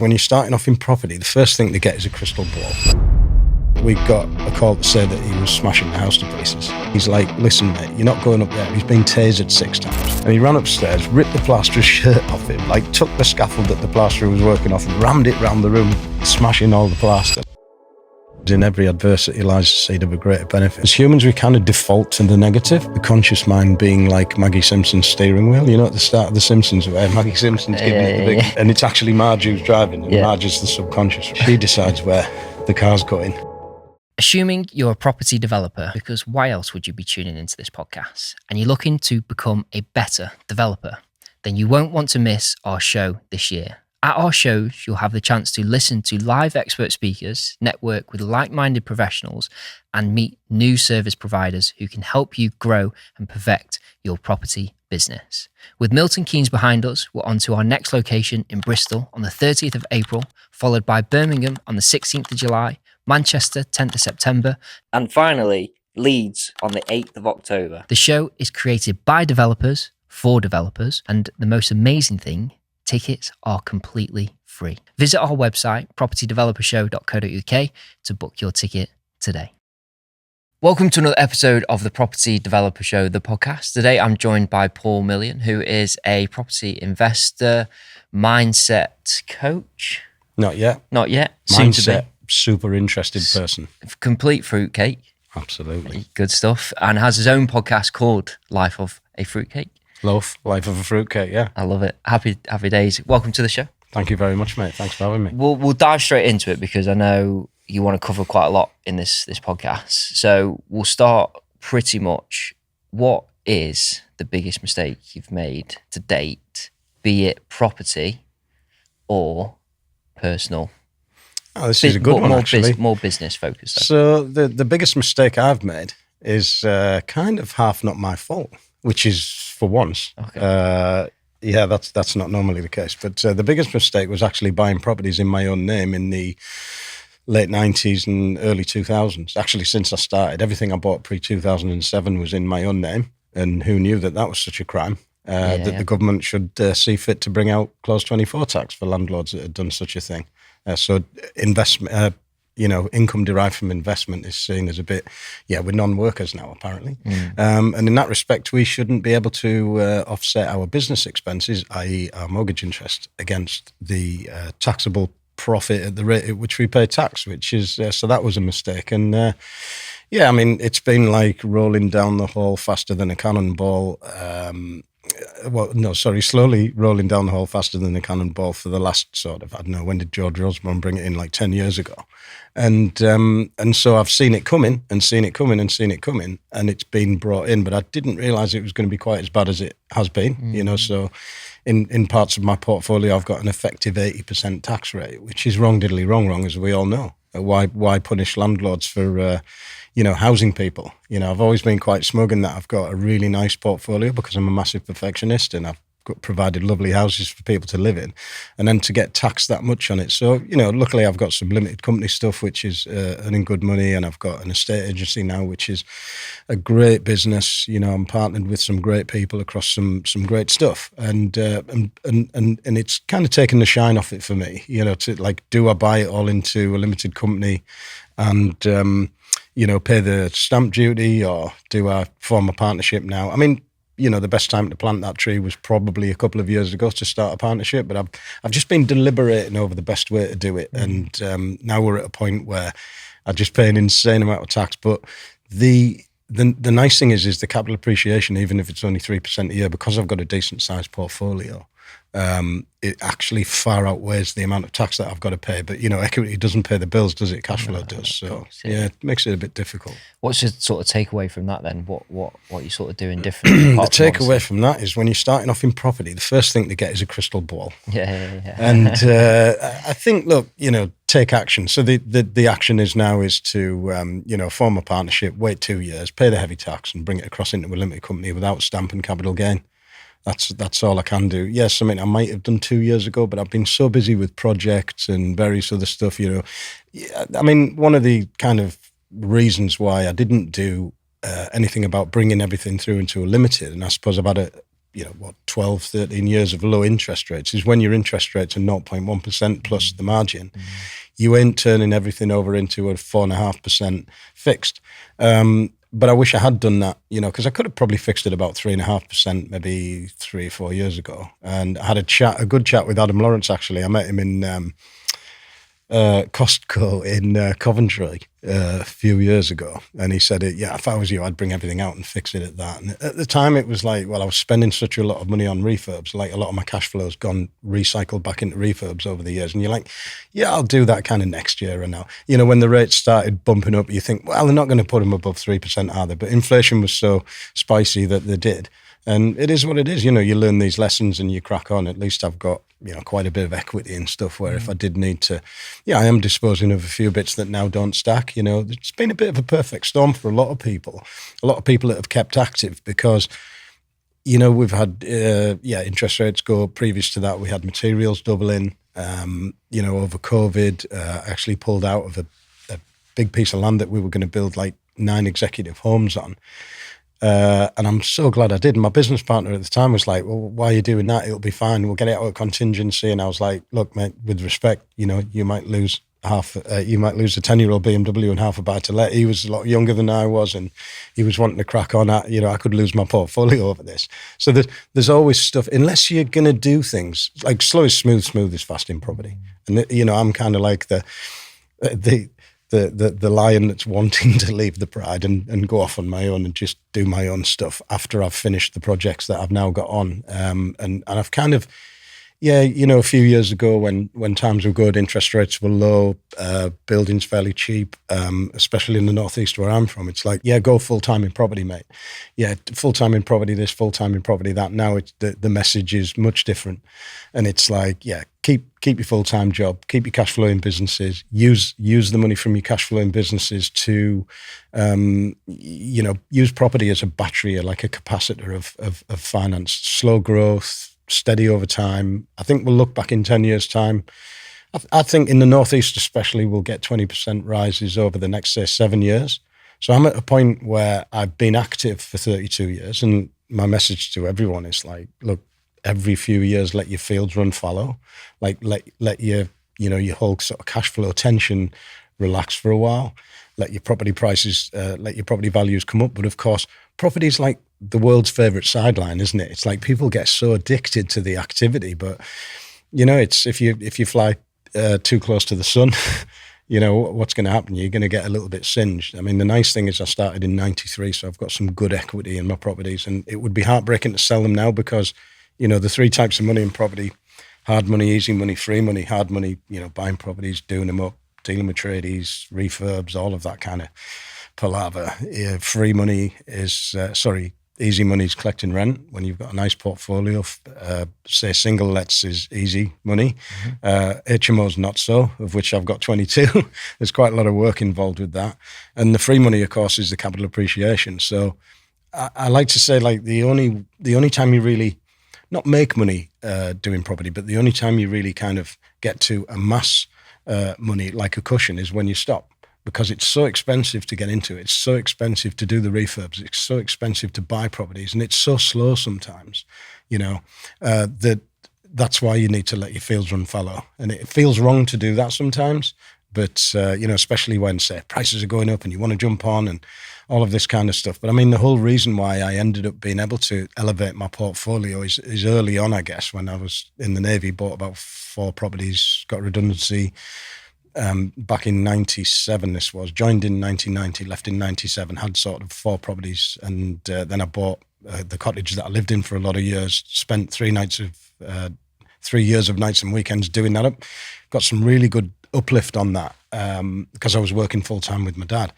When you're starting off in property, the first thing to get is a crystal ball. We got a call to say that he was smashing the house to pieces. He's like, listen mate, you're not going up there. He's been tasered 6 times. And he ran upstairs, ripped the plasterer's shirt off him, like took the scaffold that the plasterer was working off and rammed it round the room, smashing all the plaster. In every adversity lies a seed of a greater benefit. As humans, we kind of default to the negative, the conscious mind being like Maggie Simpson's steering wheel. You know, at the start of The Simpsons, where Maggie Simpson's giving it the big... And it's actually Marge who's driving, and Marge is the subconscious. She decides where the car's going. Assuming you're a property developer, because why else would you be tuning into this podcast, and you're looking to become a better developer, then you won't want to miss our show this year. At our shows, you'll have the chance to listen to live expert speakers, network with like-minded professionals, and meet new service providers who can help you grow and perfect your property business. With Milton Keynes behind us, we're on to our next location in Bristol on the 30th of April, followed by Birmingham on the 16th of July, Manchester 10th of September, and finally, Leeds on the 8th of October. The show is created by developers for developers, and the most amazing thing, tickets are completely free. Visit our website, propertydevelopershow.co.uk, to book your ticket today. Welcome to another episode of the Property Developer Show, the podcast. Today, I'm joined by Paul Millian, who is a property investor, mindset coach. Not yet. Not yet. Soon to be. Super interested person. Complete fruitcake. Absolutely. Good stuff. And has his own podcast called Life of a Fruitcake. Life of a Fruitcake, yeah. I love it. Happy days. Welcome to the show. Thank you very much, mate. Thanks for having me. We'll dive straight into it because I know you want to cover quite a lot in this podcast. So we'll start pretty much. What is the biggest mistake you've made to date, be it property or personal? Oh, this is a good one, actually. More business focused. So the biggest mistake I've made is kind of half not my fault, which is for once. Okay. Yeah, that's not normally the case. But the biggest mistake was actually buying properties in my own name in the late 90s and early 2000s. Actually, since I started, everything I bought pre-2007 was in my own name. And who knew that was such a crime? That the government should see fit to bring out Clause 24 tax for landlords that had done such a thing. So investment, income derived from investment is seen as a bit, we're non-workers now, apparently. And in that respect, we shouldn't be able to offset our business expenses, i.e. our mortgage interest, against the taxable profit at the rate at which we pay tax, which is, so that was a mistake. And it's been like rolling down the hall faster than a cannonball. Slowly rolling down the hole faster than a cannonball for the last sort of, I don't know, when did George Osborne bring it in? Like 10 years ago. And so I've seen it coming and seen it coming and seen it coming, and it's been brought in, but I didn't realise it was going to be quite as bad as it has been, so in parts of my portfolio, I've got an effective 80% tax rate, which is wrong, as we all know. Why punish landlords for, housing people? I've always been quite smug in that I've got a really nice portfolio because I'm a massive perfectionist and I've provided lovely houses for people to live in, and then to get taxed that much on it. So, luckily I've got some limited company stuff, which is earning good money, and I've got an estate agency now, which is a great business. I'm partnered with some great people across some great stuff, and it's kind of taken the shine off it for me, to like, do I buy it all into a limited company and, pay the stamp duty, or do I form a partnership now? I mean, the best time to plant that tree was probably a couple of years ago to start a partnership, but I've just been deliberating over the best way to do it. And now we're at a point where I just pay an insane amount of tax. But the nice thing is the capital appreciation, even if it's only 3% a year, because I've got a decent sized portfolio, it actually far outweighs the amount of tax that I've got to pay. But, equity doesn't pay the bills, does it? Cash flow does. So, it makes it a bit difficult. What's your sort of takeaway from that then? What are you sort of doing different? The takeaway from that is when you're starting off in property, the first thing to get is a crystal ball. Yeah. And I think, look, take action. So the action is to, form a partnership, wait 2 years, pay the heavy tax and bring it across into a limited company without stamp and capital gain. That's all I can do. Yes, something I might have done 2 years ago, but I've been so busy with projects and various other stuff, I mean, one of the kind of reasons why I didn't do anything about bringing everything through into a limited, and I suppose I've had 12, 13 years of low interest rates, is when your interest rates are 0.1% plus the margin, you ain't turning everything over into a 4.5% fixed. But I wish I had done that, because I could have probably fixed it about 3.5% maybe 3 or 4 years ago. And I had a good chat with Adam Lawrence, actually. I met him in Costco in Coventry a few years ago, and he said, if I was you, I'd bring everything out and fix it at that. And at the time it was like, well, I was spending such a lot of money on refurbs, like a lot of my cash flow has gone recycled back into refurbs over the years, and you're like, I'll do that kind of next year. And now, when the rates started bumping up, you think, well, they're not going to put them above 3%, are they? But inflation was so spicy that they did. And it is what it is. You learn these lessons and you crack on. At least I've got, quite a bit of equity and stuff where if I did need to, I am disposing of a few bits that now don't stack. It's been a bit of a perfect storm for a lot of people that have kept active because, we've had, interest rates go up. Previous to that, we had materials doubling, over COVID, actually pulled out of a big piece of land that we were going to build like 9 executive homes on. And I'm so glad I did. And my business partner at the time was like, well, why are you doing that? It'll be fine. We'll get it out of contingency. And I was like, look, mate, with respect, you might lose a 10-year-old BMW and half a buy-to-let. He was a lot younger than I was, and he was wanting to crack on. I could lose my portfolio over this. So there's always stuff, unless you're going to do things like slow is smooth, smooth is fast in property. And, I'm kind of like the lion that's wanting to leave the pride and go off on my own and just do my own stuff after I've finished the projects that I've now got on. And I've kind of, a few years ago when times were good, interest rates were low, buildings fairly cheap, especially in the Northeast where I'm from. It's like, go full-time in property, mate. Yeah, full-time in property this, full-time in property that. Now it's the message is much different. And it's like, keep your full-time job, keep your cash flow in businesses, use the money from your cash flow in businesses to, use property as a battery, like a capacitor of finance, slow growth, steady over time. I think we'll look back in 10 years' time. I think in the Northeast especially, we'll get 20% rises over the next, say, 7 years. So I'm at a point where I've been active for 32 years, and my message to everyone is like, look, every few years, let your fields run fallow. Like let your whole sort of cash flow tension relax for a while. Let your property prices, let your property values come up. But of course, property is like the world's favorite sideline, isn't it? It's like people get so addicted to the activity, but it's if you fly too close to the sun, what's going to happen? You're going to get a little bit singed. I mean, the nice thing is I started in 93, so I've got some good equity in my properties, and it would be heartbreaking to sell them now because, the 3 types of money in property: hard money, easy money, free money. Hard money, buying properties, doing them up, dealing with tradies, refurbs, all of that kind of palaver. Free money is, easy money is collecting rent when you've got a nice portfolio. Say single lets is easy money. HMO's not so, of which I've got 22. There's quite a lot of work involved with that. And the free money, of course, is the capital appreciation. So I like to say, like, the only time you really not make money doing property, but the only time you really kind of get to amass money like a cushion is when you stop, because it's so expensive to get into it. It's so expensive to do the refurbs. It's so expensive to buy properties, and it's so slow sometimes, that's why you need to let your fields run fallow. And it feels wrong to do that sometimes, but, especially when, say, prices are going up and you want to jump on and all of this kind of stuff. But I mean, the whole reason why I ended up being able to elevate my portfolio is early on, I guess, when I was in the Navy, bought about 4 properties, got redundancy back in 97. This was joined in 1990, left in 97, had sort of 4 properties. And then I bought the cottage that I lived in for a lot of years, spent 3 years of nights and weekends doing that up. Got some really good uplift on that because I was working full time with my dad.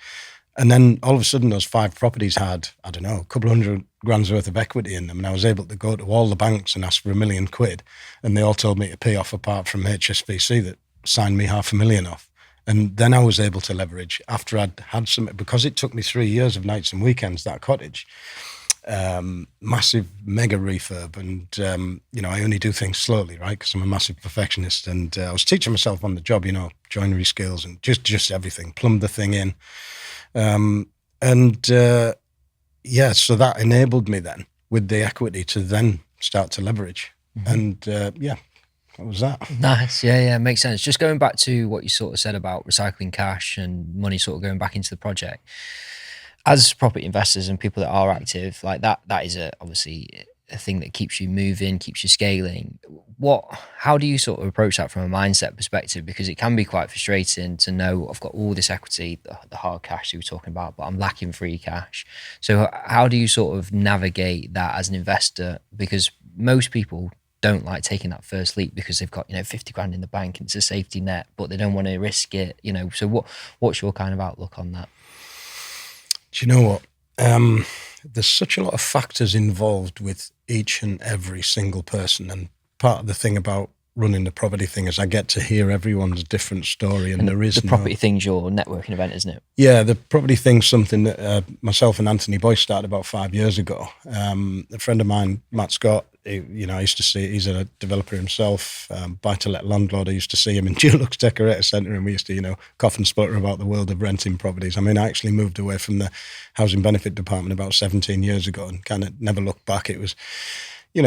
And then all of a sudden those 5 properties had, I don't know, a couple of $100,000 worth of equity in them. And I was able to go to all the banks and ask for £1 million. And they all told me to pay off, apart from HSBC that signed me $500,000 off. And then I was able to leverage after I'd had some, because it took me 3 years of nights and weekends, that cottage, massive mega refurb. And, I only do things slowly, right? Because I'm a massive perfectionist. And I was teaching myself on the job, joinery skills and just everything, plumbed the thing in. So that enabled me then, with the equity to then start to leverage. And yeah, that was that. Nice. Yeah, makes sense. Just going back to what you sort of said about recycling cash and money sort of going back into the project. As property investors and people that are active, like that is obviously a thing that keeps you moving, keeps you scaling. How do you sort of approach that from a mindset perspective? Because it can be quite frustrating to know I've got all this equity, the hard cash you were talking about, but I'm lacking free cash. So how do you sort of navigate that as an investor? Because most people don't like taking that first leap because they've got 50 grand in the bank and it's a safety net, but they don't want to risk it. So what's your kind of outlook on that? Do you know what? There's such a lot of factors involved with each and every single person. And part of the thing about running the property thing is I get to hear everyone's different story. And there is the property thing's your networking event, isn't it? Yeah, the property thing's something that myself and Anthony Boyce started about 5 years ago. A friend of mine, Matt Scott, I used to see, he's a developer himself, buy-to-let landlord. I used to see him in Dulux Decorator Centre, and we used to, cough and sputter about the world of renting properties. I mean, I actually moved away from the housing benefit department about 17 years ago and kind of never looked back. It was,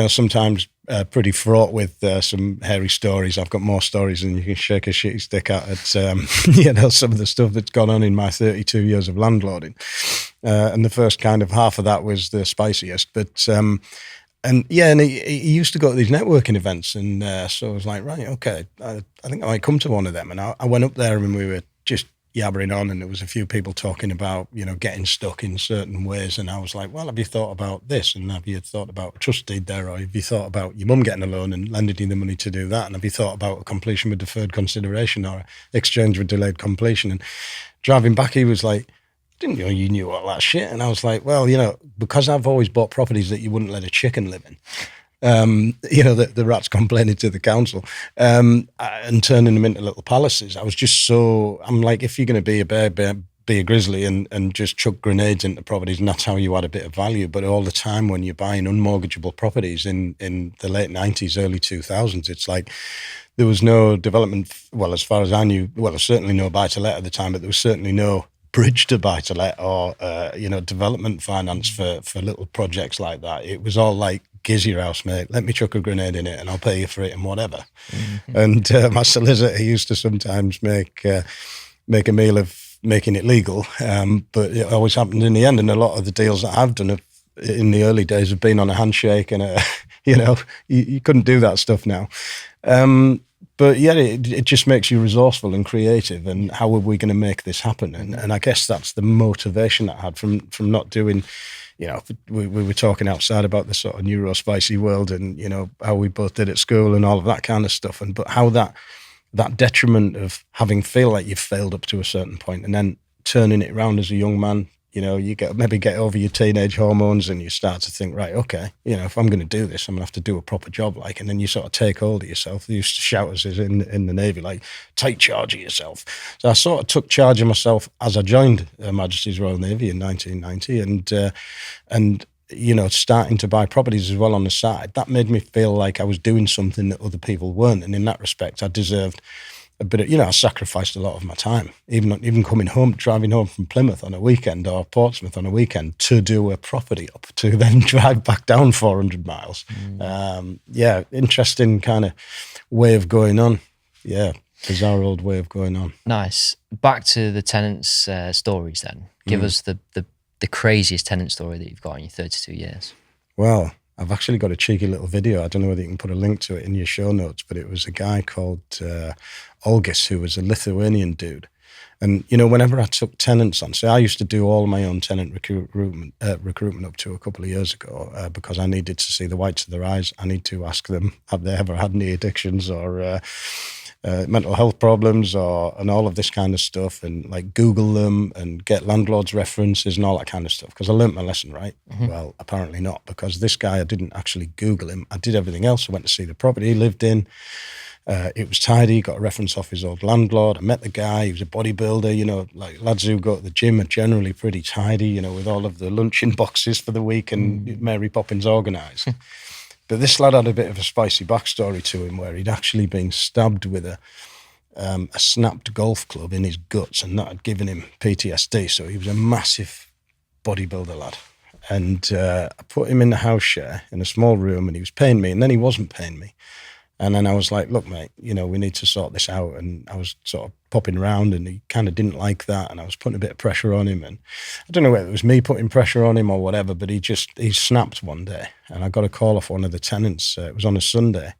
sometimes pretty fraught with some hairy stories. I've got more stories than you can shake a shitty stick at some of the stuff that's gone on in my 32 years of landlording. And the first kind of half of that was the spiciest. But, and he used to go to these networking events. And so I was like, right, okay, I think I might come to one of them. And I went up there and we were just yabbering on, and there was a few people talking about, getting stuck in certain ways. And I was like, well, have you thought about this? And have you thought about a trust deed there? Or have you thought about your mum getting a loan and lending you the money to do that? And have you thought about a completion with deferred consideration or exchange with delayed completion? And driving back, he was like, didn't you knew all that shit? And I was like, well, because I've always bought properties that you wouldn't let a chicken live in. The rats complaining to the council and turning them into little palaces. I was just I'm like, if you're going to be a bear, be a grizzly and just chuck grenades into properties, and that's how you add a bit of value. But all the time when you're buying unmortgageable properties in the late 90s, early 2000s, it's like there was no development, well, as far as I knew, well, there's certainly no buy-to-let at the time, but there was certainly no bridge to buy-to-let or, development finance for little projects like that. It was all like, giz your house, mate, let me chuck a grenade in it and I'll pay you for it and whatever. Mm-hmm. And my solicitor used to sometimes make a meal of making it legal, but it always happened in the end. And a lot of the deals that I've done in the early days have been on a handshake and, you couldn't do that stuff now. But yeah, it just makes you resourceful and creative. And how are we going to make this happen? And I guess that's the motivation that I had from not doing, we were talking outside about the sort of neurospicy world and, how we both did at school and all of that kind of stuff. But how that detriment of having feel like you've failed up to a certain point and then turning it around as a young man, you get over your teenage hormones and you start to think, right, okay, if I'm going to do this, I'm going to have to do a proper job, and then you sort of take hold of yourself. They used to shout us in the Navy, like, take charge of yourself. So I sort of took charge of myself as I joined Her Majesty's Royal Navy in 1990 and starting to buy properties as well on the side. That made me feel like I was doing something that other people weren't. And in that respect, I deserved a bit of, I sacrificed a lot of my time, even coming home, driving home from Plymouth on a weekend or Portsmouth on a weekend to do a property up to then drive back down 400 miles. Interesting kind of way of going on. Yeah, bizarre old way of going on. Nice. Back to the tenants' stories then. Give us the craziest tenant story that you've got in your 32 years. Well, I've actually got a cheeky little video. I don't know whether you can put a link to it in your show notes, but it was a guy called Olgis, who was a Lithuanian dude. And, whenever I took tenants on, I used to do all my own tenant recruitment up to a couple of years ago because I needed to see the whites of their eyes. I need to ask them, have they ever had any addictions or mental health problems and all of this kind of stuff, and Google them and get landlords references and all that kind of stuff. Because I learnt my lesson, right? Mm-hmm. Well, apparently not, because this guy, I didn't actually Google him. I did everything else. I went to see the property he lived in. It was tidy, got a reference off his old landlord. I met the guy, he was a bodybuilder, lads who go to the gym are generally pretty tidy, with all of the luncheon boxes for the week and Mary Poppins organised. But this lad had a bit of a spicy backstory to him where he'd actually been stabbed with a snapped golf club in his guts, and that had given him PTSD. So he was a massive bodybuilder lad. And I put him in the house share in a small room, and he was paying me, and then he wasn't paying me. And then I was like, look, mate, we need to sort this out. And I was sort of popping around, and he kind of didn't like that. And I was putting a bit of pressure on him. And I don't know whether it was me putting pressure on him or whatever, but he snapped one day. And I got a call off one of the tenants. It was on a Sunday.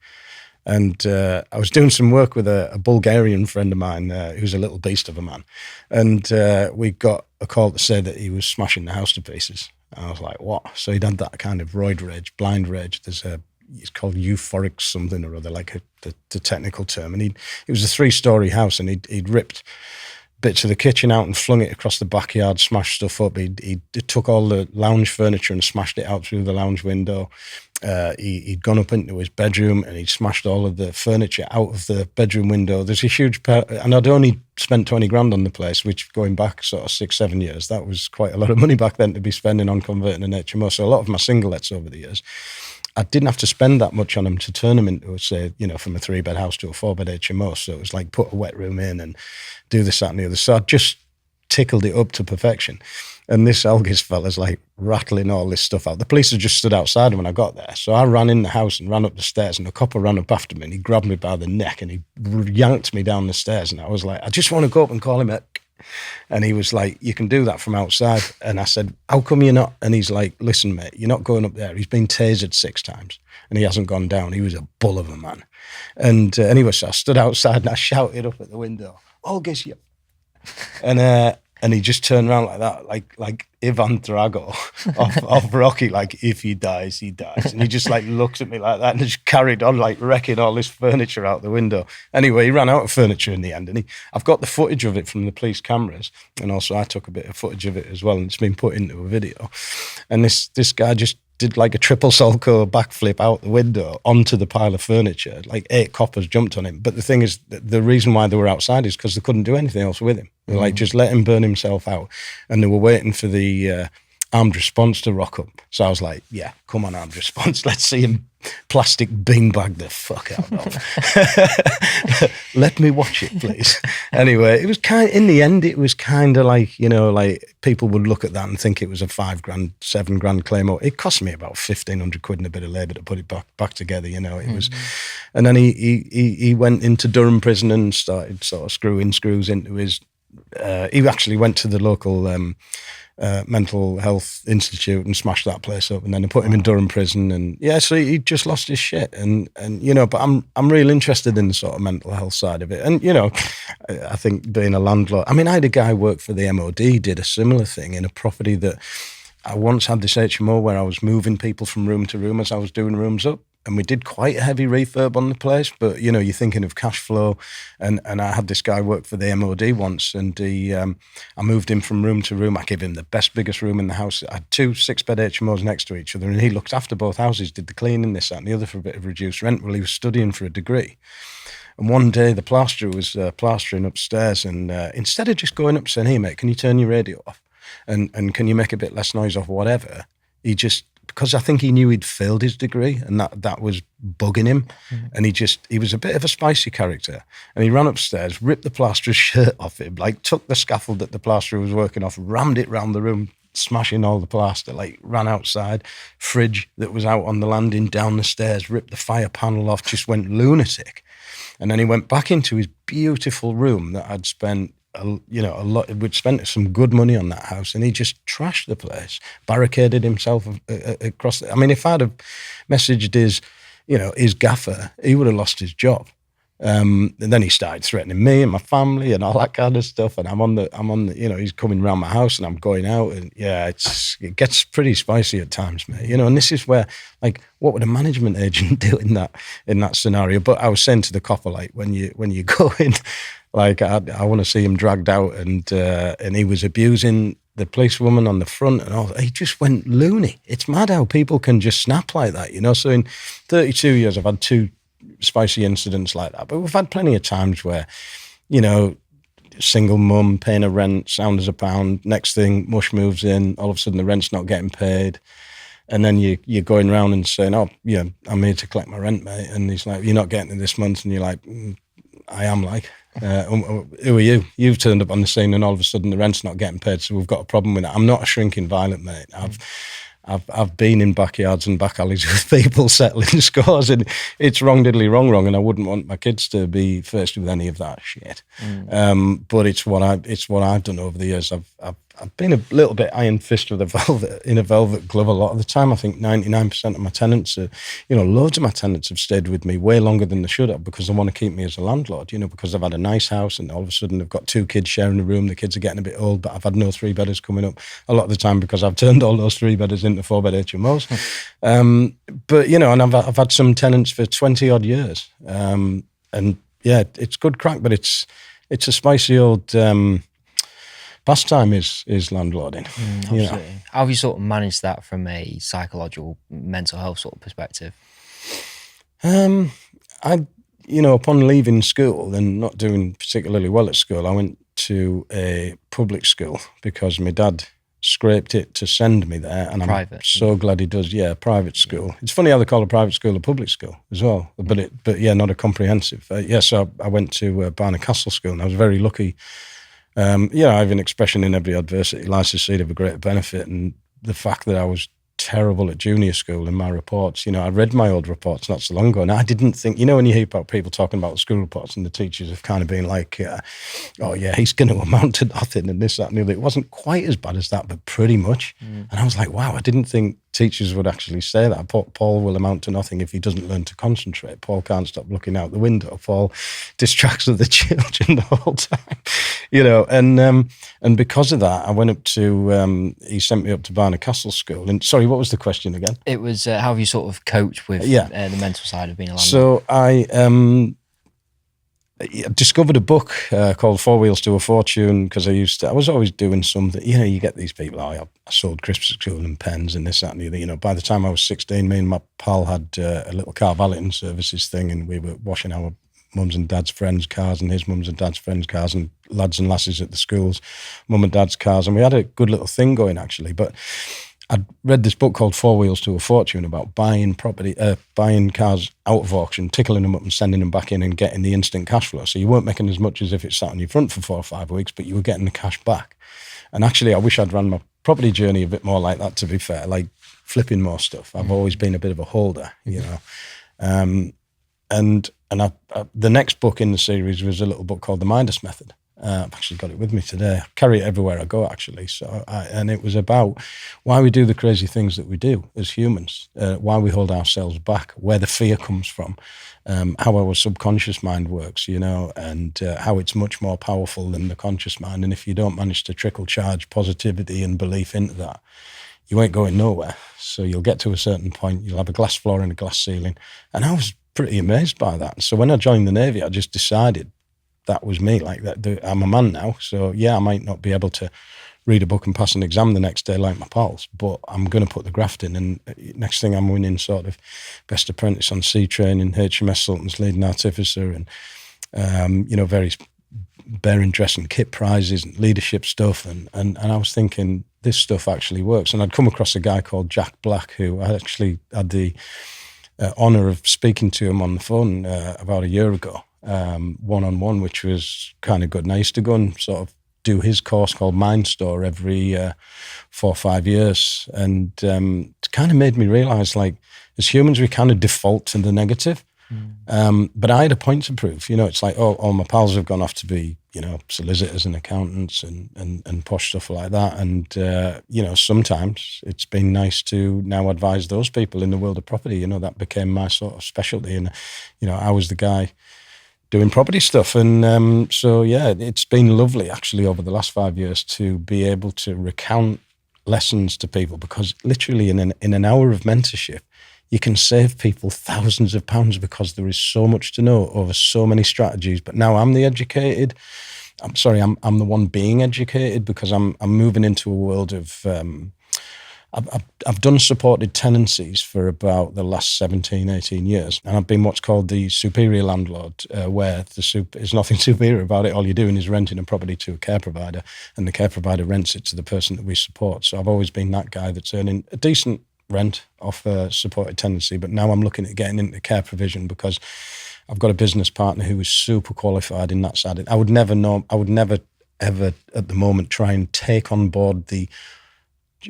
And I was doing some work with a Bulgarian friend of mine who's a little beast of a man. And we got a call to say that he was smashing the house to pieces. And I was like, what? So he'd had that kind of roid rage, blind rage. It's called euphoric something or other, like the technical term. And it was a 3-story house, and he'd ripped bits of the kitchen out and flung it across the backyard, smashed stuff up. He took all the lounge furniture and smashed it out through the lounge window. He'd gone up into his bedroom, and he'd smashed all of the furniture out of the bedroom window. There's a huge and I'd only spent 20 grand on the place, which going back sort of 6-7 years, that was quite a lot of money back then to be spending on converting an HMO. So a lot of my single lets over the years, I didn't have to spend that much on them to turn them into, say, from a 3-bed house to a 4-bed HMO. So it was like put a wet room in and do this, that, and the other. So I just tickled it up to perfection. And this Algis fella's like rattling all this stuff out. The police had just stood outside when I got there. So I ran in the house and ran up the stairs, and the copper ran up after me, and he grabbed me by the neck and he yanked me down the stairs. And I was like, I just want to go up and call him out. And he was like, you can do that from outside. And I said, how come you're not? And he's like, listen, mate, you're not going up there. He's been tasered 6 times and he hasn't gone down. He was a bull of a man. And anyway, so I stood outside and I shouted up at the window, August, you. And he just turned around like that, like Ivan Drago of Rocky, like, if he dies, he dies. And he just like looked at me like that and just carried on, like wrecking all this furniture out the window. Anyway, he ran out of furniture in the end, and I've got the footage of it from the police cameras, and also I took a bit of footage of it as well, and it's been put into a video. And this guy just did like a triple Solco backflip out the window onto the pile of furniture. Like 8 coppers jumped on him. But the thing is, the reason why they were outside is because they couldn't do anything else with him. They were like, just let him burn himself out. And they were waiting for the armed response to rock up. So I was like, yeah, come on, armed response. Let's see him plastic beanbag the fuck out of. Let me watch it, please. Anyway, it was in the end, it was kind of like, like people would look at that and think it was a 5 grand, 7 grand claim. It cost me about 1,500 quid and a bit of labour to put it back together, it was. And then he went into Durham prison and started sort of screwing screws into his, he actually went to the local mental health institute and smashed that place up, and then they put him in Durham prison. And yeah, so he just lost his shit. And but I'm real interested in the sort of mental health side of it. And I think being a landlord, I mean, I had a guy work for the MOD, did a similar thing in a property that I once had this HMO where I was moving people from room to room as I was doing rooms up. And we did quite a heavy refurb on the place, but you're thinking of cash flow. And I had this guy work for the MOD once, and I moved him from room to room. I gave him the best, biggest room in the house. I had 2 6-bed HMOs next to each other, and he looked after both houses, did the cleaning, this, that, and the other for a bit of reduced rent. Well, he was studying for a degree. And one day the plasterer was plastering upstairs, and instead of just going up saying, hey, mate, can you turn your radio off? And can you make a bit less noise or whatever? He just, because I think he knew he'd failed his degree and that was bugging him. And he was a bit of a spicy character. And he ran upstairs, ripped the plasterer's shirt off him, like took the scaffold that the plasterer was working off, rammed it round the room, smashing all the plaster, like ran outside, fridge that was out on the landing, down the stairs, ripped the fire panel off, just went lunatic. And then he went back into his beautiful room that I'd spent we'd spent some good money on that house, and he just trashed the place, barricaded himself across. I mean, if I'd have messaged his gaffer, he would have lost his job. And then he started threatening me and my family and all that kind of stuff. And I'm on the, he's coming around my house and I'm going out, and yeah, it gets pretty spicy at times, mate. And this is where, like, what would a management agent do in that scenario? But I was saying to the copper, like, when you go in, like, I want to see him dragged out, and he was abusing the policewoman on the front and all. He just went loony. It's mad how people can just snap like that, So in 32 years, I've had 2 spicy incidents like that, but we've had plenty of times where, single mum paying a rent, sound as a pound. Next thing, mush moves in. All of a sudden, the rent's not getting paid. And then you're going around and saying, oh, yeah, I'm here to collect my rent, mate. And he's like, you're not getting it this month. And you're like, I am, like, who are you? You've turned up on the scene and all of a sudden the rent's not getting paid, so we've got a problem with that. I'm not a shrinking violet, mate. I've been in backyards and back alleys with people settling scores, and it's wrong diddly wrong, and I wouldn't want my kids to be faced with any of that shit. But it's what I've done over the years. I've been a little bit iron fist with a velvet glove a lot of the time. I think 99% of my tenants loads of my tenants have stayed with me way longer than they should have, because they want to keep me as a landlord, because I've had a nice house and all of a sudden I've got 2 kids sharing a room. The kids are getting a bit old, but I've had no 3-bedders coming up a lot of the time because I've turned all those 3-bedders into 4-bed HMOs. But, and I've had some tenants for 20 odd years. And yeah, it's good crack, but it's a spicy old, pastime is landlording. Absolutely. How have you sort of managed that from a psychological, mental health sort of perspective? Upon leaving school and not doing particularly well at school, I went to a public school because my dad scraped it to send me there, and I'm so glad he does. Yeah, private school. It's funny how they call a private school a public school as well, but yeah, not a comprehensive. So I went to Barnard Castle School, and I was very lucky. I have an expression: in every adversity lies the seed of a great benefit. And the fact that I was terrible at junior school in my reports, I read my old reports not so long ago, and I didn't think, when you hear about people talking about school reports and the teachers have kind of been like, oh yeah, he's going to amount to nothing and this, that and the other. It wasn't quite as bad as that, but pretty much. And I was like, wow, I didn't think teachers would actually say that. Paul will amount to nothing if he doesn't learn to concentrate. Paul can't stop looking out the window. Paul distracts other children the whole time, and because of that, I went up to, he sent me up to Barnard Castle School. And sorry, what was the question again? It was, how have you sort of coped with the mental side of being a landlord? So I discovered a book called 4 Wheels to a Fortune, because I was always doing something. You get these people, I sold crisps at school and pens and this, that and the other. By the time I was 16, me and my pal had a little car valeting services thing, and we were washing our mums and dad's friends' cars and his mums and dad's friends' cars, and lads and lasses at the schools, mum and dad's cars. And we had a good little thing going, actually. But I'd read this book called 4 Wheels to a Fortune about buying cars out of auction, tickling them up and sending them back in and getting the instant cash flow. So you weren't making as much as if it sat on your front for 4 or 5 weeks, but you were getting the cash back. And actually, I wish I'd ran my property journey a bit more like that, to be fair, like flipping more stuff. I've always been a bit of a holder, And the next book in the series was a little book called The Wildest Method. I've actually got it with me today. I carry it everywhere I go, actually. And it was about why we do the crazy things that we do as humans, why we hold ourselves back, where the fear comes from, how our subconscious mind works, and how it's much more powerful than the conscious mind. And if you don't manage to trickle charge positivity and belief into that, you ain't going nowhere. So you'll get to a certain point, you'll have a glass floor and a glass ceiling. And I was pretty amazed by that. So when I joined the Navy, I just decided that was me. Like that, I'm a man now. So yeah, I might not be able to read a book and pass an exam the next day like my pals, but I'm going to put the graft in. And next thing, I'm winning sort of best apprentice on sea training, HMS Sultan's leading artificer, and various bearing dress and kit prizes and leadership stuff. And I was thinking, this stuff actually works. And I'd come across a guy called Jack Black, who I actually had the honour of speaking to him on the phone about a year ago, one-on-one, which was kind of good. And I used to go and sort of do his course called Mind Store every 4 or 5 years. And it kind of made me realise, like, as humans, we kind of default to the negative. But I had a point to prove. It's like, all my pals have gone off to be, solicitors and accountants and posh stuff like that. And, sometimes it's been nice to now advise those people in the world of property. That became my sort of specialty. And, I was the guy doing property stuff. And so, yeah, it's been lovely, actually, over the last 5 years to be able to recount lessons to people, because literally in an hour of mentorship, you can save people thousands of pounds, because there is so much to know over so many strategies. But now I'm the educated. I'm the one being educated, because I'm moving into a world of. I've done supported tenancies for about the last 17, 18 years, and I've been what's called the superior landlord, where there's nothing superior about it. All you're doing is renting a property to a care provider, and the care provider rents it to the person that we support. So I've always been that guy that's earning a decent rent off a supported tenancy, but now I'm looking at getting into care provision, because I've got a business partner who is super qualified in that side. I would never ever at the moment try and take on board the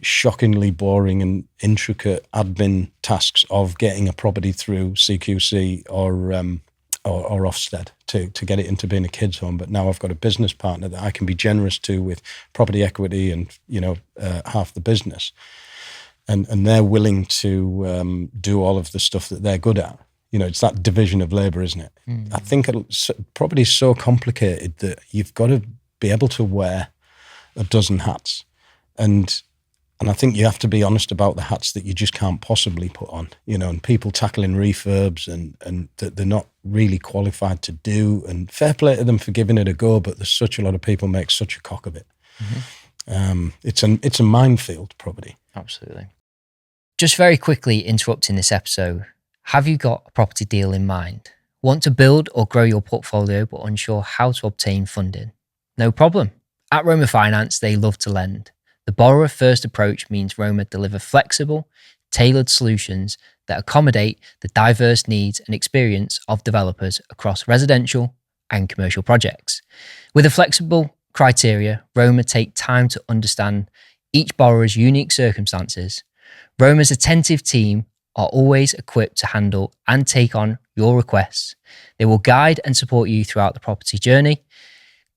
shockingly boring and intricate admin tasks of getting a property through CQC or Ofsted to get it into being a kids home. But now I've got a business partner that I can be generous to with property equity and, half the business. And they're willing to do all of the stuff that they're good at. It's that division of labour, isn't it? I think property is so complicated that you've got to be able to wear a dozen hats. And I think you have to be honest about the hats that you just can't possibly put on, and people tackling refurbs and that they're not really qualified to do. And fair play to them for giving it a go, but there's such a lot of people make such a cock of it. It's a minefield, property. Absolutely. Just very quickly interrupting this episode, have you got a property deal in mind? Want to build or grow your portfolio but unsure how to obtain funding? No problem. At Roma Finance, they love to lend. The borrower-first approach means Roma deliver flexible, tailored solutions that accommodate the diverse needs and experience of developers across residential and commercial projects. With a flexible criteria, Roma take time to understand each borrower's unique circumstances. Roma's attentive team are always equipped to handle and take on your requests. They will guide and support you throughout the property journey.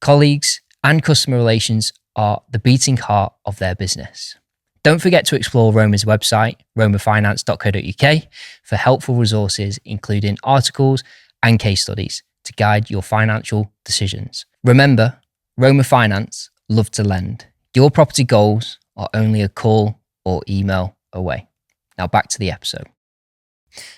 Colleagues and customer relations are the beating heart of their business. Don't forget to explore Roma's website, romafinance.co.uk, for helpful resources, including articles and case studies to guide your financial decisions. Remember, Roma Finance love to lend. Your property goals are only a call or email away. Now back to the episode.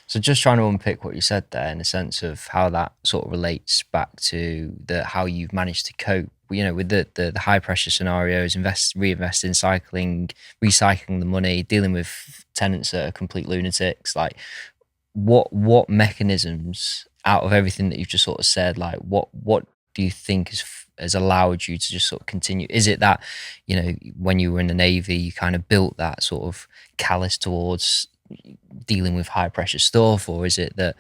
So just trying to unpick what you said there in the sense of how that sort of relates back to how you've managed to cope, with the high pressure scenarios, reinvesting, recycling the money, dealing with tenants that are complete lunatics. Like what mechanisms out of everything that you've just sort of said, like what do you think has allowed you to just sort of continue? Is it that, when you were in the Navy, you kind of built that sort of callous towards dealing with high pressure stuff, or is it that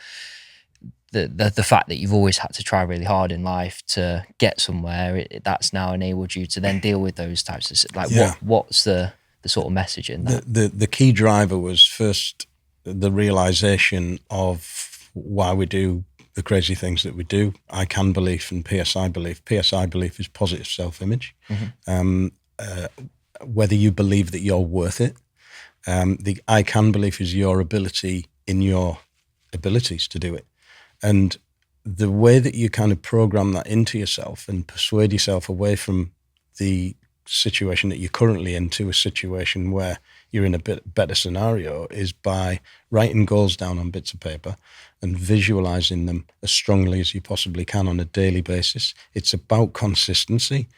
the fact that you've always had to try really hard in life to get somewhere, that's now enabled you to then deal with those types of what's the sort of message in that? The key driver was first the realization of why we do the crazy things that we do. I can belief and PSI belief. PSI belief is positive self-image. Whether you believe that you're worth it. The I can belief is your ability in your abilities to do it. And the way that you kind of program that into yourself and persuade yourself away from the situation that you're currently in to a situation where you're in a bit better scenario is by writing goals down on bits of paper and visualizing them as strongly as you possibly can on a daily basis. It's about consistency.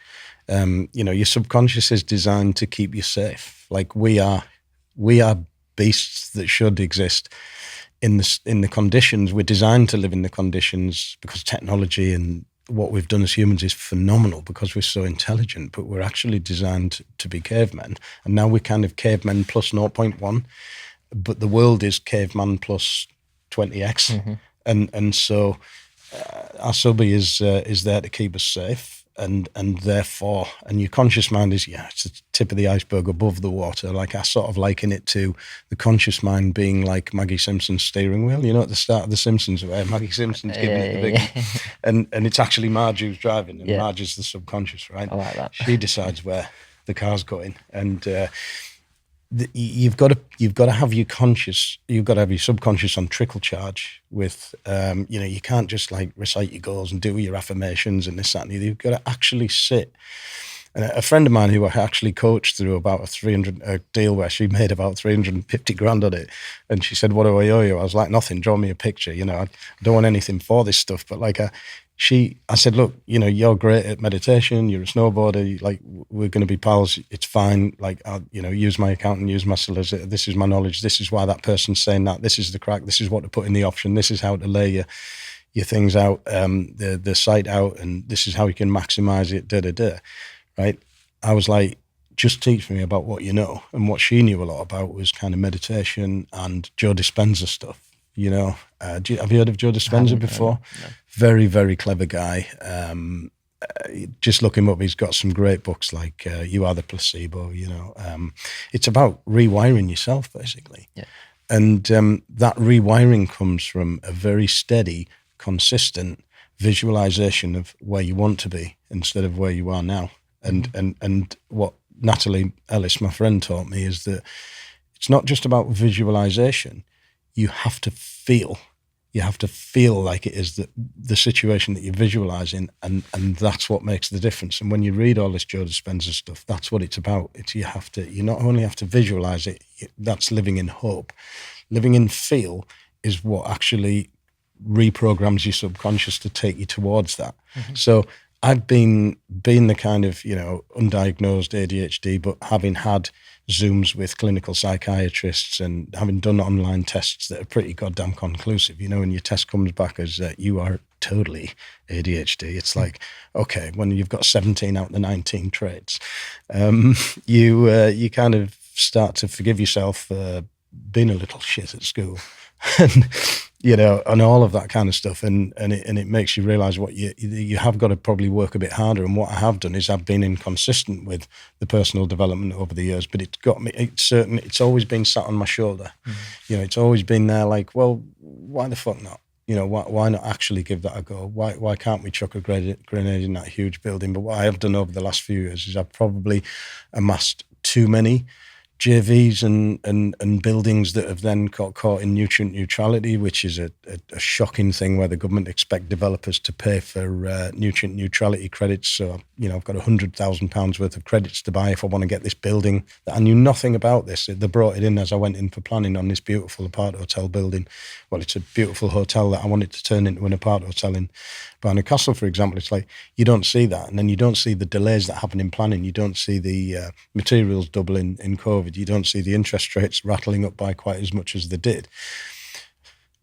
Your subconscious is designed to keep you safe. Like we are beasts that should exist in the conditions. We're designed to live in the conditions because technology and what we've done as humans is phenomenal because we're so intelligent, but we're actually designed to be cavemen. And now we're kind of cavemen plus 0.1, but the world is caveman plus 20x. And so our subby is there to keep us safe. And therefore, and your conscious mind is, it's the tip of the iceberg above the water. Like I sort of liken it to the conscious mind being like Maggie Simpson's steering wheel, at the start of The Simpsons, where Maggie Simpson's giving it the big, and it's actually Marge who's driving, and Marge is the subconscious, right? I like that. She decides where the car's going, and you've got to have your conscious, you've got to have your subconscious on trickle charge with, you can't just like recite your goals and do your affirmations and this, that, and the other. You've got to actually sit. And a friend of mine who I actually coached through about a deal where she made about 350 grand on it. And she said, "What do I owe you?" I was like, "Nothing, draw me a picture. I don't want anything for this stuff." But like, I said, "Look, you're great at meditation. You're a snowboarder. Like, we're going to be pals. It's fine. Like, I'll, use my accountant, use my solicitor. This is my knowledge. This is why that person's saying that. This is the crack. This is what to put in the option. This is how to lay your things out, the site out, and this is how you can maximize it. Right?" I was like, "Just teach me about what you know." And what she knew a lot about was kind of meditation and Joe Dispenza stuff. Have you heard of Joe Dispenza before? No. Very, very clever guy. just look him up. He's got some great books like You Are the Placebo, it's about rewiring yourself basically. Yeah. And that rewiring comes from a very steady, consistent visualization of where you want to be instead of where you are now. And what Natalie Ellis, my friend, taught me is that it's not just about visualization. You have to feel. You have to feel like it is the situation that you're visualizing, and that's what makes the difference. And when you read all this Joe Dispenza stuff, that's what it's about. You not only have to visualize it, that's living in hope. Living in feel is what actually reprograms your subconscious to take you towards that. So I've been the kind of, undiagnosed ADHD, but having had Zooms with clinical psychiatrists and having done online tests that are pretty goddamn conclusive, when your test comes back as you are totally ADHD, it's like, okay, when you've got 17 out of the 19 traits, you kind of start to forgive yourself for being a little shit at school. And and all of that kind of stuff, and it makes you realize what you have got to probably work a bit harder. And what I have done is I've been inconsistent with the personal development over the years, but it's always been sat on my shoulder. It's always been there like, well, why the fuck not? Why not actually give that a go? Why can't we chuck a grenade in that huge building? But what I have done over the last few years is I've probably amassed too many JVs and buildings that have then got caught in nutrient neutrality, which is a shocking thing where the government expect developers to pay for nutrient neutrality credits. So, I've got £100,000 worth of credits to buy if I want to get this building. I knew nothing about this. They brought it in as I went in for planning on this beautiful apart hotel building. Well, it's a beautiful hotel that I wanted to turn into an apart hotel in Barnard Castle, for example. It's like, you don't see that. And then you don't see the delays that happen in planning. You don't see the materials doubling in COVID. You don't see the interest rates rattling up by quite as much as they did.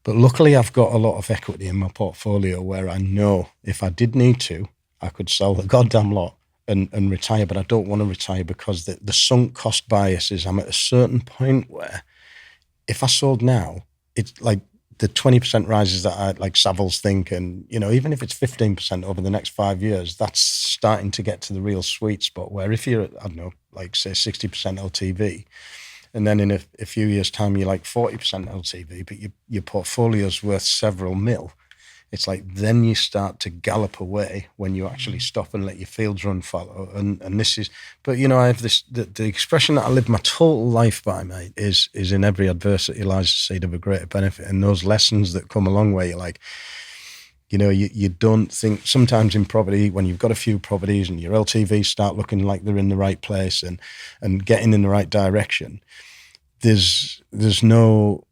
But luckily, I've got a lot of equity in my portfolio where I know if I did need to, I could sell the goddamn lot and retire. But I don't want to retire because the sunk cost bias is I'm at a certain point where if I sold now, it's like the 20% rises that I like Savills think, and even if it's 15% over the next 5 years, that's starting to get to the real sweet spot where if you're at, I don't know, like say 60% LTV, and then in a few years' time you're like 40% LTV, but your portfolio's worth several mil. It's like then you start to gallop away when you actually stop and let your fields run fallow. And this is, but I have this, the expression that I live my total life by, mate, is in every adversity lies the seed of a greater benefit. And those lessons that come along where you're like, you don't think sometimes in property, when you've got a few properties and your LTVs start looking like they're in the right place and getting in the right direction, there's no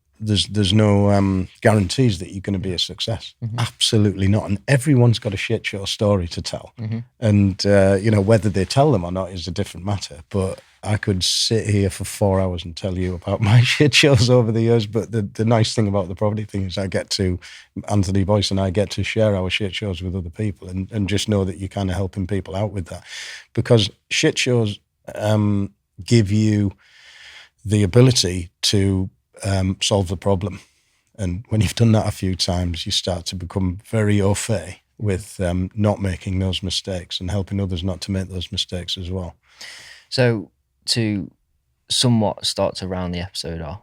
guarantees that you're going to be a success. Absolutely not. And everyone's got a shit show story to tell. And, whether they tell them or not is a different matter. But I could sit here for 4 hours and tell you about my shit shows over the years. But the nice thing about the property thing is Anthony Boyce and I get to share our shit shows with other people and just know that you're kind of helping people out with that. Because shit shows give you the ability to solve the problem. And when you've done that a few times, you start to become very au fait with not making those mistakes and helping others not to make those mistakes as well. So to somewhat start to round the episode off.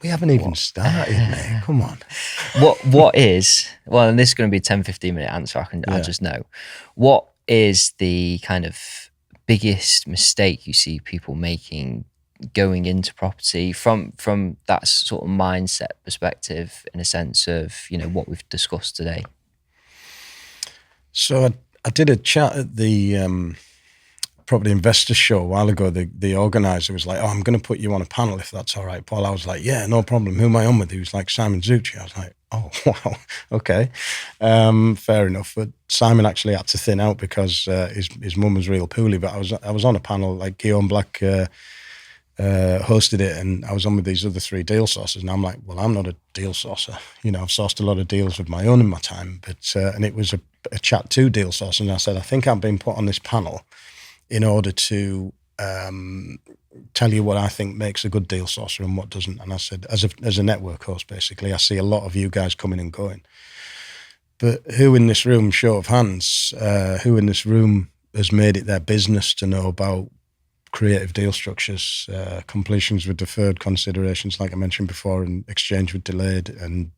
We haven't even started, mate. Come on. What is, well, and this is going to be a 10, 15-minute answer, I just know. What is the kind of biggest mistake you see people making going into property from that sort of mindset perspective, in a sense of what we've discussed today? So I did a chat at the Property Investor Show a while ago. The organizer was like, "Oh, I'm going to put you on a panel if that's all right, Paul." I was like, "Yeah, no problem. Who am I on with?" He was like, "Simon Zucci." I was like, "Oh, wow, okay, fair enough." But Simon actually had to thin out because his mum was real poorly. But I was on a panel, like Guillaume Black hosted it, and I was on with these other three deal sources, and I'm like, well, I'm not a deal sourcer. I've sourced a lot of deals of my own in my time, but and it was a chat to deal source, and I said, I think I've been put on this panel in order to tell you what I think makes a good deal sourcer and what doesn't. And I said, as a network host, basically, I see a lot of you guys coming and going. But who in this room, show of hands, who in this room has made it their business to know about creative deal structures, completions with deferred considerations, like I mentioned before, and exchange with delayed, and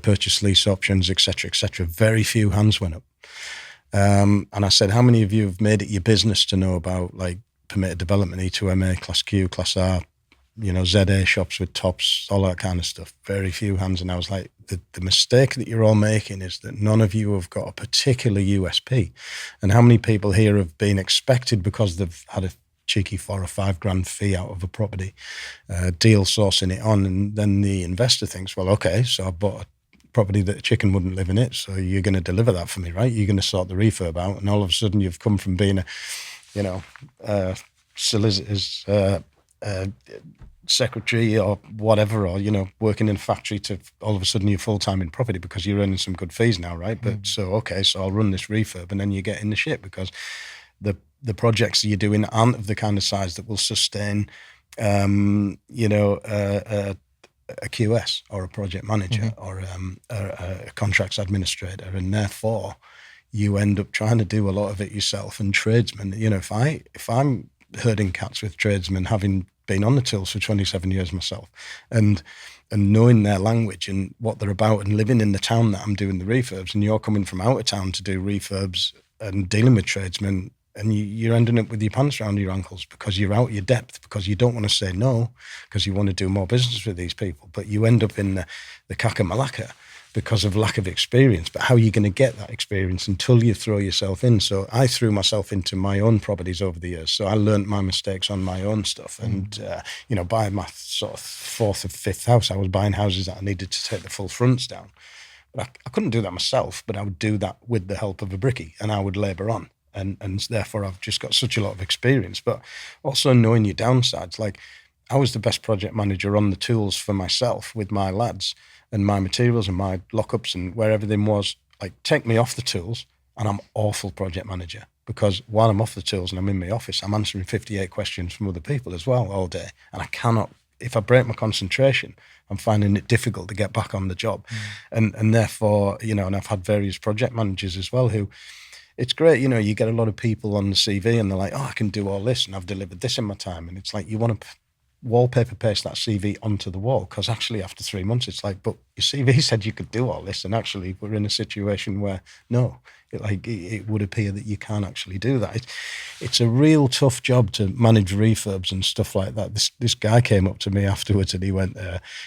purchase lease options, etc., etc. Very few hands went up. And I said, how many of you have made it your business to know about like permitted development, E2MA, Class Q, Class R, ZA shops with tops, all that kind of stuff? Very few hands. And I was like, the mistake that you're all making is that none of you have got a particular USP. And how many people here have been expected, because they've had a cheeky $4 or $5 grand fee out of a property, deal sourcing it on, and then the investor thinks, well, okay, so I bought a property that a chicken wouldn't live in it, so you're going to deliver that for me, right? You're going to sort the refurb out, and all of a sudden you've come from being a solicitor's secretary or whatever, or working in a factory, to all of a sudden you're full-time in property because you're earning some good fees now, right? But so I'll run this refurb, and then you get in the shit because the projects that you're doing aren't of the kind of size that will sustain a QS or a project manager or a contracts administrator, and therefore you end up trying to do a lot of it yourself. And tradesmen, if I'm herding cats with tradesmen, having been on the tools for 27 years myself, and knowing their language and what they're about, and living in the town that I'm doing the refurbs, and you're coming from out of town to do refurbs and dealing with tradesmen, and you're ending up with your pants around your ankles because you're out your depth, because you don't want to say no, because you want to do more business with these people, but you end up in the kaka-malaka because of lack of experience. But how are you going to get that experience until you throw yourself in? So I threw myself into my own properties over the years. So I learned my mistakes on my own stuff. And, by my sort of fourth or fifth house, I was buying houses that I needed to take the full fronts down. But I couldn't do that myself, but I would do that with the help of a brickie, and I would labour on. And therefore I've just got such a lot of experience, but also knowing your downsides. Like, I was the best project manager on the tools for myself with my lads and my materials and my lockups and where everything was. Like, take me off the tools and I'm awful project manager, because while I'm off the tools and I'm in my office, I'm answering 58 questions from other people as well all day. And I cannot, if I break my concentration, I'm finding it difficult to get back on the job. And therefore, and I've had various project managers as well who, it's great, you get a lot of people on the CV and they're like, oh, I can do all this and I've delivered this in my time. And it's like, you want to wallpaper paste that CV onto the wall, because actually after 3 months, it's like, but your CV said you could do all this. And actually we're in a situation where, no, it would appear that you can't actually do that. It's a real tough job to manage refurbs and stuff like that. This guy came up to me afterwards and he went,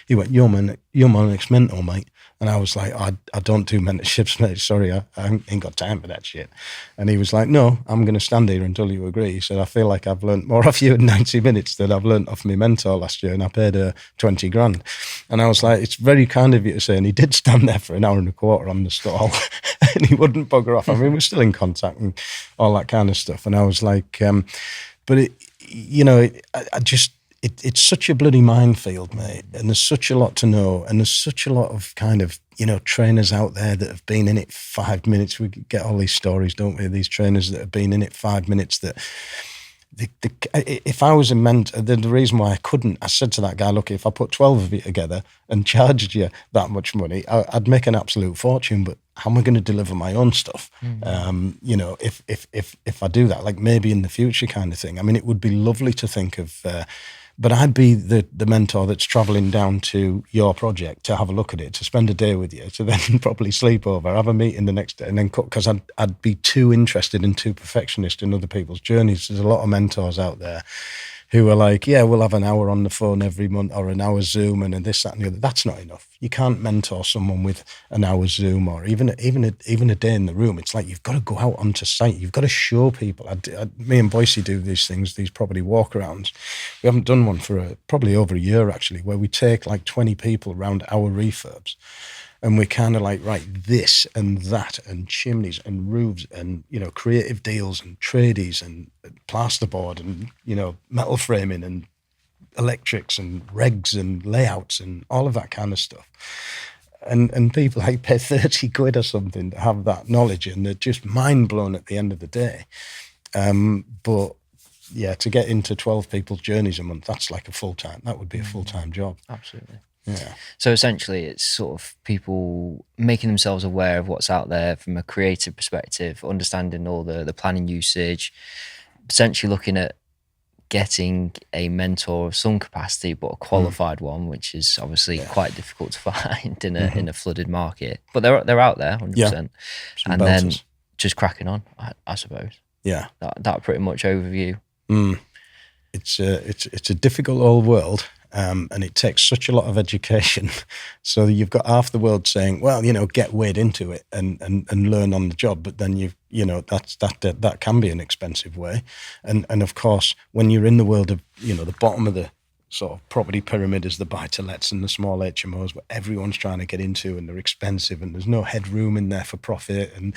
you're my next mentor, mate. And I was like, I don't do mentorships, mate. Sorry, I ain't got time for that shit. And he was like, no, I'm going to stand here until you agree. He said, I feel like I've learned more off you in 90 minutes than I've learned off my mentor last year, and I paid her 20 grand. And I was like, it's very kind of you to say. And he did stand there for an hour and a quarter on the stall and he wouldn't bugger off. I mean, we're still in contact and all that kind of stuff. And I was like, but it's such a bloody minefield, mate. And there's such a lot to know. And there's such a lot of kind of, trainers out there that have been in it 5 minutes. We get all these stories, don't we? These trainers that have been in it 5 minutes that, if I was a mentor, the reason why I couldn't, I said to that guy, look, if I put 12 of you together and charged you that much money, I'd make an absolute fortune, but how am I going to deliver my own stuff? If I do that, like maybe in the future kind of thing. I mean, it would be lovely to think of, but I'd be the mentor that's traveling down to your project to have a look at it, to spend a day with you, to then probably sleep over, have a meeting the next day, and then cook, because I'd be too interested and too perfectionist in other people's journeys. There's a lot of mentors out there who are like, yeah, we'll have an hour on the phone every month or an hour Zoom and this, that, and the other. That's not enough. You can't mentor someone with an hour Zoom or even a day in the room. It's like, you've got to go out onto site. You've got to show people. Me and Boise do these things, these property walkarounds. We haven't done one for probably over a year, actually, where we take like 20 people around our refurbs. And we're kind of like, right, this and that and chimneys and roofs and, creative deals and tradies and plasterboard and, metal framing and electrics and regs and layouts and all of that kind of stuff. And people like pay 30 quid or something to have that knowledge, and they're just mind blown at the end of the day. But yeah, to get into 12 people's journeys a month, that's like that would be a full-time job. Absolutely. Yeah. So essentially, it's sort of people making themselves aware of what's out there from a creative perspective, understanding all the planning usage, potentially looking at getting a mentor of some capacity, but a qualified one, which is obviously quite difficult to find in a flooded market. But they're out there, 100%. Yeah. Some And belters. then just cracking on, I suppose. Yeah. That pretty much overview. It's a difficult old world, and it takes such a lot of education. So you've got half the world saying, well, get weighed into it and learn on the job. But then that can be an expensive way. And of course, when you're in the world of, the bottom of the sort of property pyramid is the buy-to-lets and the small HMOs where everyone's trying to get into, and they're expensive and there's no headroom in there for profit. And,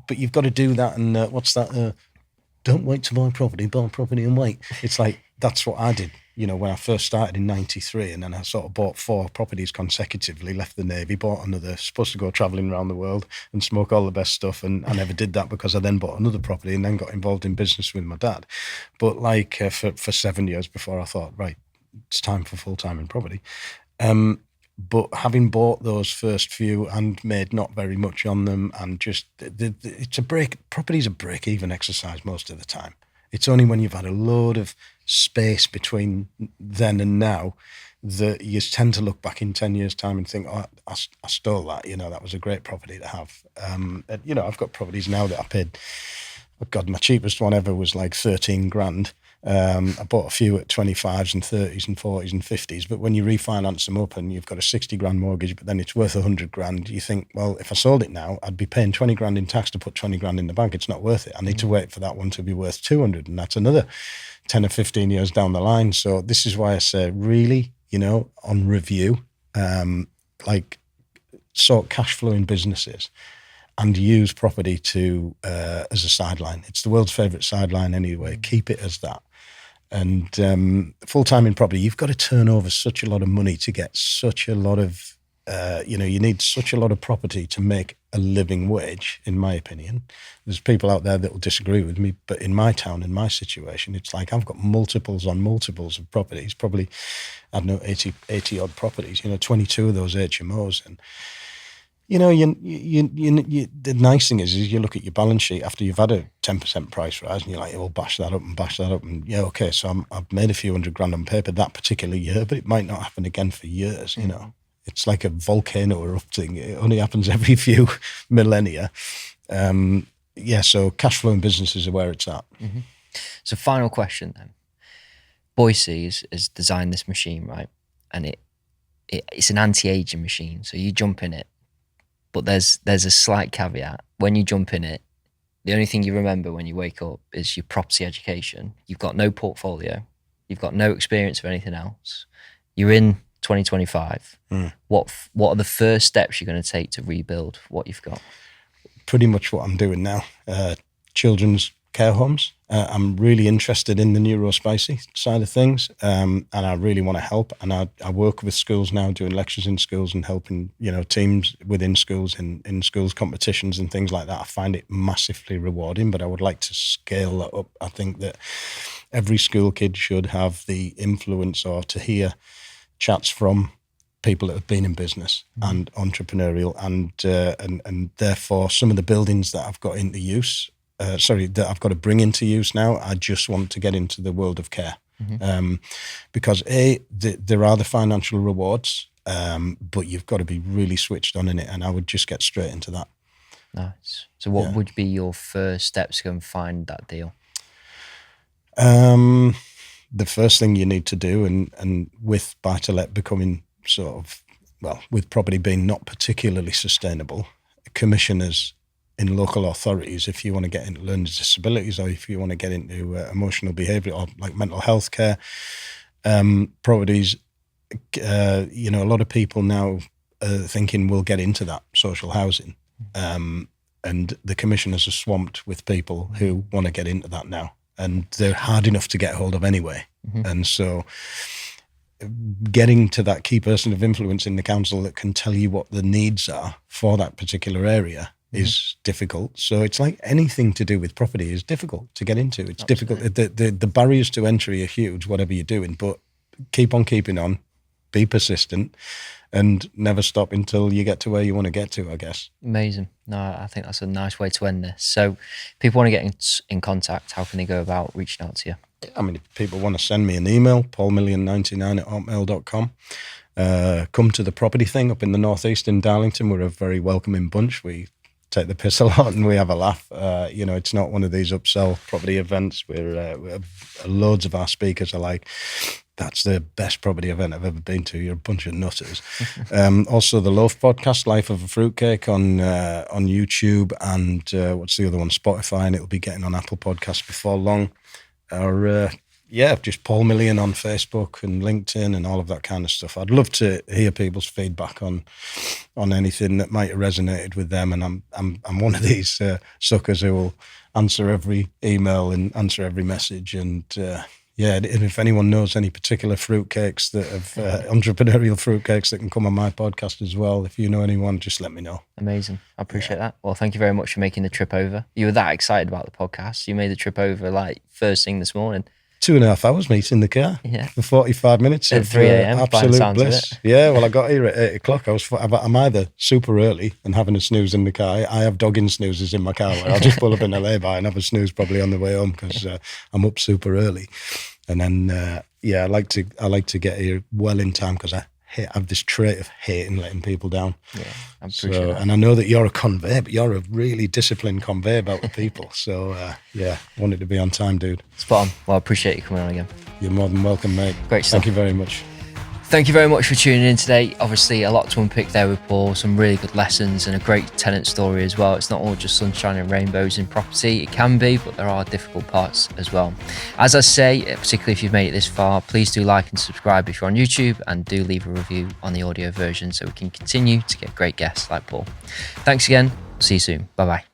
but you've got to do that. And what's that? Don't wait to buy property and wait. It's like, that's what I did, when I first started in 93, and then I sort of bought 4 properties consecutively, left the Navy, bought another, supposed to go traveling around the world and smoke all the best stuff. And I never did that because I then bought another property and then got involved in business with my dad. But for 7 years before I thought, right, it's time for full-time in property. But having bought those first few and made not very much on them, and just property's a break-even exercise most of the time. It's only when you've had a load of space between then and now that you tend to look back in 10 years' time and think, oh, I stole that. That was a great property to have. I've got properties now that I paid. Oh God, my cheapest one ever was like 13 grand. I bought a few at 25s and 30s and 40s and 50s, but when you refinance them up and you've got a 60 grand mortgage, but then it's worth 100 grand, you think, well, if I sold it now, I'd be paying 20 grand in tax to put 20 grand in the bank. It's not worth it. I need to wait for that one to be worth 200, and that's another 10 or 15 years down the line. So this is why I say, really, on review, sort cash flowing businesses and use property to as a sideline. It's the world's favorite sideline anyway. Keep it as that. And full-time in property, you've got to turn over such a lot of money to get such a lot of, you need such a lot of property to make a living wage, in my opinion. There's people out there that will disagree with me, but in my town, in my situation, it's like I've got multiples on multiples of properties, probably, 80 odd properties, 22 of those HMOs. And the nice thing is you look at your balance sheet after you've had a 10% price rise, and you're like, bash that up, and okay, so I've made a few $100 grand on paper that particular year, but it might not happen again for years. It's like a volcano erupting. It only happens every few millennia. So cash flowing businesses are where it's at. Mm-hmm. So final question then. Boise has designed this machine, right? And it's an anti-aging machine, so you jump in it. But there's a slight caveat. When you jump in it, the only thing you remember when you wake up is your property education. You've got no portfolio. You've got no experience of anything else. You're in 2025. What are the first steps you're going to take to rebuild what you've got? Pretty much what I'm doing now. Children's care homes. I'm really interested in the neurospicy side of things, and I really want to help. And I work with schools now, doing lectures in schools and helping teams within schools in schools competitions and things like that. I find it massively rewarding, but I would like to scale that up. I think that every school kid should have the influence or to hear chats from people that have been in business and entrepreneurial, and therefore some of the buildings that I've got into use. That I've got to bring into use now, I just want to get into the world of care. Because there are the financial rewards, but you've got to be really switched on in it, and I would just get straight into that. Nice. So what would be your first steps to go and find that deal? The first thing you need to do, and with buy-to-let becoming with property being not particularly sustainable, commissioners in local authorities, if you want to get into learning disabilities, or if you want to get into emotional behaviour or like mental health care, properties, a lot of people now are thinking we'll get into that social housing. And the commissioners are swamped with people who want to get into that now. And they're hard enough to get hold of anyway. And so getting to that key person of influence in the council that can tell you what the needs are for that particular area is difficult. So it's like anything to do with property is difficult to get into. It's Absolutely. difficult. The barriers to entry are huge, whatever you're doing, but keep on keeping on, be persistent and never stop until you get to where you want to get to, I guess. Amazing. No, I think that's a nice way to end this. So people want to get in contact, how can they go about reaching out to you? I mean, if people want to send me an email, paulmillion99@hotmail.com. Come to the property thing up in the northeast in Darlington. We're a very welcoming bunch. We take the piss a lot and we have a laugh. It's not one of these upsell property events where loads of our speakers are like, that's the best property event I've ever been to. You're a bunch of nutters. Also, the Loaf podcast, Life of a Fruitcake, on YouTube, and what's the other one? Spotify, and it'll be getting on Apple Podcasts before long. Or just Paul Million on Facebook and LinkedIn and all of that kind of stuff. I'd love to hear people's feedback on anything that might have resonated with them. And I'm one of these suckers who will answer every email and answer every message. And and if anyone knows any particular fruitcakes that have entrepreneurial fruitcakes that can come on my podcast as well, if you know anyone, just let me know. Amazing. I appreciate that. Well, thank you very much for making the trip over. You were that excited about the podcast. You made the trip over like first thing this morning. 2.5 hours, mate, in the car. Yeah. For 45 minutes at 3 a.m. Absolute bliss. Yeah, well, I got here at 8 o'clock. I'm either super early and having a snooze in the car. I have dogging snoozes in my car where I'll just pull up in a lay-by and have a snooze probably on the way home because I'm up super early. And then, I like to get here well in time because I have this trait of hating letting people down. Yeah, I appreciate that. And I know that you're a conveyor, but you're a really disciplined conveyor belt of people. So, wanted to be on time, dude. Spot on. Well, I appreciate you coming on again. You're more than welcome, mate. Great stuff. Thank you very much. Thank you very much for tuning in today. Obviously, a lot to unpick there with Paul, some really good lessons and a great tenant story as well. It's not all just sunshine and rainbows in property. It can be, but there are difficult parts as well. As I say, particularly if you've made it this far, please do like and subscribe if you're on YouTube, and do leave a review on the audio version so we can continue to get great guests like Paul. Thanks again. See you soon. Bye-bye.